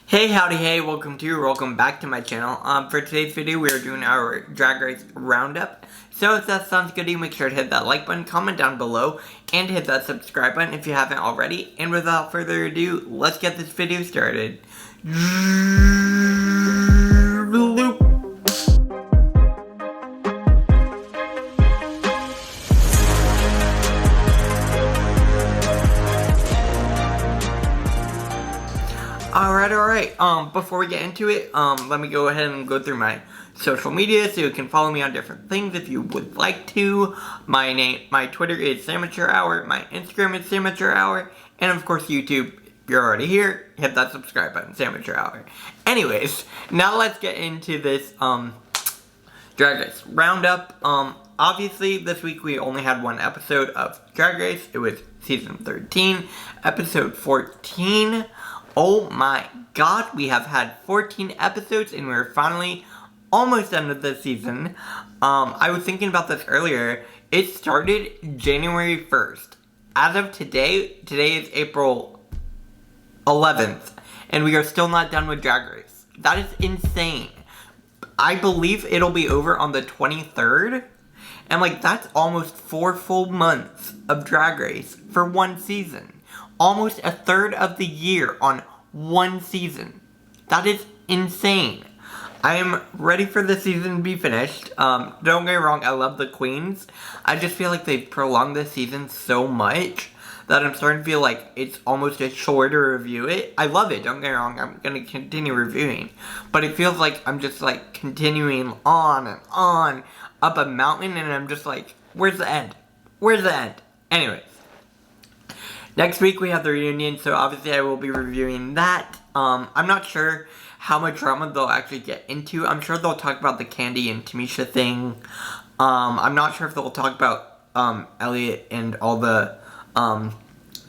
Hey, howdy, hey, welcome back to my channel. For today's video, we are doing our Drag Race Roundup. So if that sounds good to you, make sure to hit that like button, comment down below, and hit that subscribe button if you haven't already. And without further ado, let's get this video started. Alright, before we get into it, let me go ahead and go through my social media so you can follow me on different things if you would like to. My Twitter is Samature Hour, my Instagram is Samature Hour, and of course YouTube. If you're already here, hit that subscribe button, Samature Hour. Anyways, now let's get into this, Drag Race Roundup. Obviously, this week we only had one episode of Drag Race. It was season 13, episode 14. Oh my god, we have had 14 episodes and we're finally almost done with this season. I was thinking about this earlier. It started January 1st. As of today is April 11th, and we are still not done with Drag Race. That is insane. I believe it'll be over on the 23rd, and like that's almost 4 full months of Drag Race for one season. Almost a third of the year on one season. That is insane. I am ready for the season to be finished. Don't get me wrong, I love the queens. I just feel like they've prolonged this season so much that I'm starting to feel like it's almost a chore to review it. I love it, don't get me wrong, I'm going to continue reviewing. But it feels like I'm just like continuing on and on up a mountain and I'm just like, where's the end? Where's the end? Anyways. Next week we have the reunion, so obviously I will be reviewing that. I'm not sure how much drama they'll actually get into. I'm sure they'll talk about the Candy and Tamisha thing. I'm not sure if they'll talk about Elliot and all the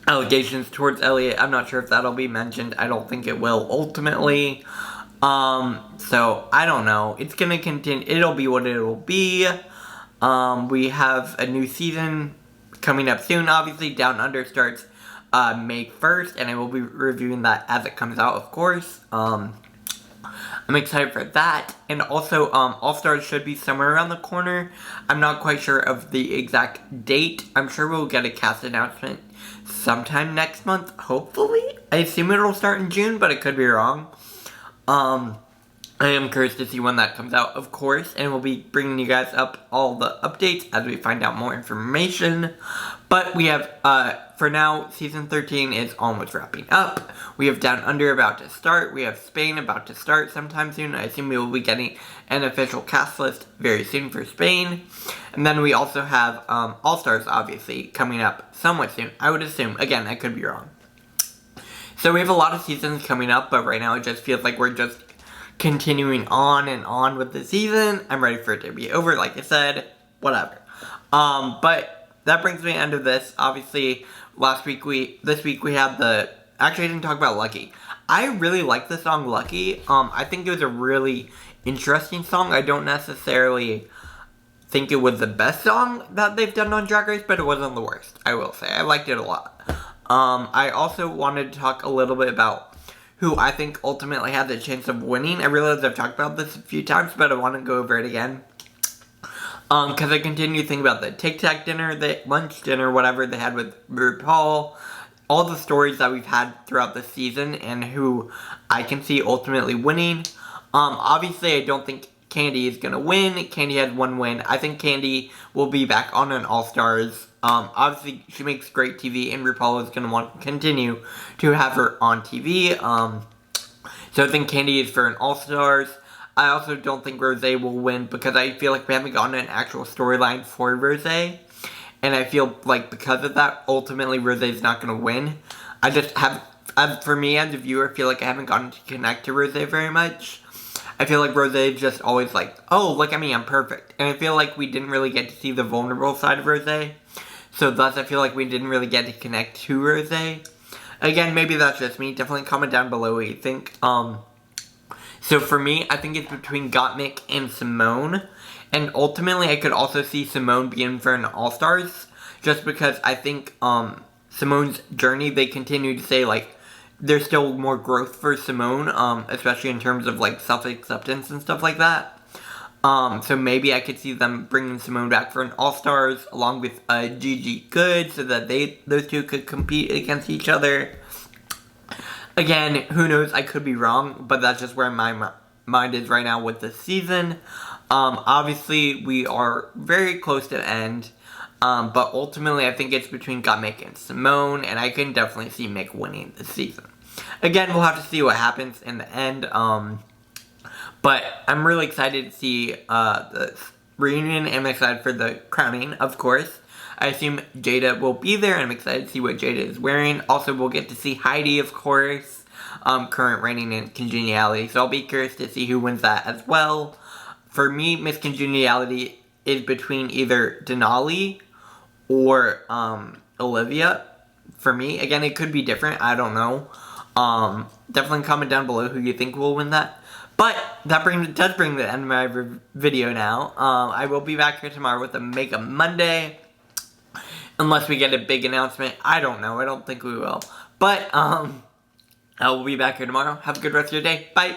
allegations towards Elliot. I'm not sure if that'll be mentioned. I don't think it will ultimately. So I don't know. It's gonna continue. It'll be what it'll be. We have a new season coming up soon. Obviously, Down Under starts May 1st, and I will be reviewing that as it comes out, of course. I'm excited for that, and also, All-Stars should be somewhere around the corner. I'm not quite sure of the exact date. I'm sure we'll get a cast announcement sometime next month, hopefully. I assume it'll start in June, but I could be wrong. I am curious to see when that comes out, of course, and we'll be bringing you guys up all the updates as we find out more information. But we have, for now, season 13 is almost wrapping up. We have Down Under about to start. We have Spain about to start sometime soon. I assume we will be getting an official cast list very soon for Spain. And then we also have All-Stars, obviously, coming up somewhat soon. I would assume. Again, I could be wrong. So we have a lot of seasons coming up, but right now it just feels like we're just continuing on and on with the season. I'm ready for it to be over, like I said, whatever. But that brings me to the end of this. Obviously, this week we had actually I didn't talk about Lucky. I really like the song Lucky. I think it was a really interesting song. I don't necessarily think it was the best song that they've done on Drag Race, but it wasn't the worst, I will say. I liked it a lot. I also wanted to talk a little bit about who I think ultimately had the chance of winning. I realize I've talked about this a few times, but I want to go over it again. Because I continue to think about the Tic Tac dinner, the lunch dinner, whatever they had with RuPaul, all the stories that we've had throughout the season, and who I can see ultimately winning. Obviously, I don't think Candy is going to win. Candy had one win. I think Candy will be back on an All-Stars. Obviously, she makes great TV, and RuPaul is going to want to continue to have her on TV. So I think Candy is for an All-Stars. I also don't think Rosé will win because I feel like we haven't gotten an actual storyline for Rosé. And I feel like because of that, ultimately Rosé is not going to win. I just have, for me as a viewer, I feel like I haven't gotten to connect to Rosé very much. I feel like Rosé is just always like, oh, look at me, I'm perfect. And I feel like we didn't really get to see the vulnerable side of Rosé. So thus, I feel like we didn't really get to connect to Rosé. Again, maybe that's just me. Definitely comment down below what you think. So for me, I think it's between Gottmik and Simone. And ultimately, I could also see Simone being for an All-Stars. Just because I think Simone's journey, they continue to say, like, there's still more growth for Simone, especially in terms of, like, self-acceptance and stuff like that. So maybe I could see them bringing Simone back for an All-Stars along with Gigi Good so that those two could compete against each other. Again, who knows, I could be wrong, but that's just where my mind is right now with this season. Obviously, we are very close to the end, but ultimately I think it's between Mick and Simone, and I can definitely see Mick winning this season. Again, we'll have to see what happens in the end, but I'm really excited to see the reunion, and I'm excited for the crowning, of course. I assume Jada will be there, and I'm excited to see what Jada is wearing. Also, we'll get to see Heidi, of course, current reigning in Congeniality, so I'll be curious to see who wins that as well. For me, Miss Congeniality is between either Denali or Olivia. For me, again, it could be different, I don't know. Definitely comment down below who you think will win that. But that does bring the end of my video now. I will be back here tomorrow with a Makeup Monday. Unless we get a big announcement. I don't know. I don't think we will. But, I will be back here tomorrow. Have a good rest of your day. Bye.